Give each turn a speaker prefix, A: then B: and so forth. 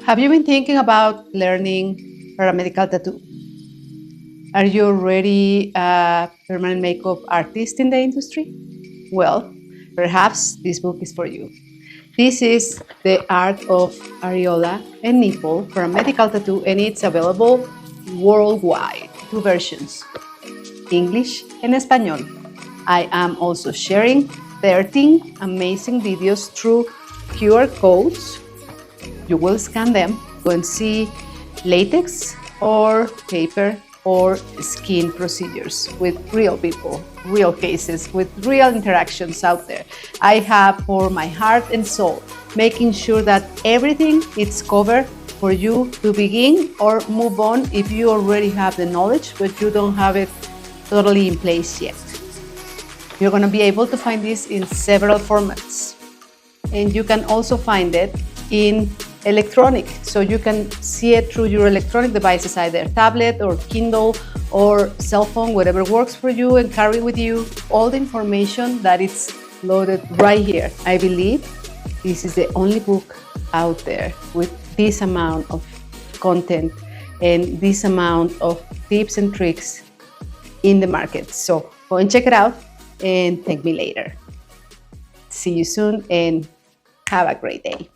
A: Have you been thinking about learning paramedical tattoo? Are you already a permanent makeup artist in the industry? Well, perhaps this book is for you. This is The Art of Areola and Nipple Paramedical Tattoo, and it's available worldwide. Two versions, English and Español. I am also sharing 13 amazing videos through QR codes. You will scan them, go and see latex or paper or skin procedures with real people, real cases, with real interactions out there. I have for my heart and soul, making sure that everything is covered for you to begin or move on if you already have the knowledge, but you don't have it totally in place yet. You're going to be able to find this in several formats. And you can also find it in electronic, so you can see it through your electronic devices, either tablet or Kindle or cell phone, whatever works for you, and carry with you all the information that is loaded right here. I believe this is the only book out there with this amount of content and this amount of tips and tricks in the market. So go and check it out and thank me later. See you soon and have a great day.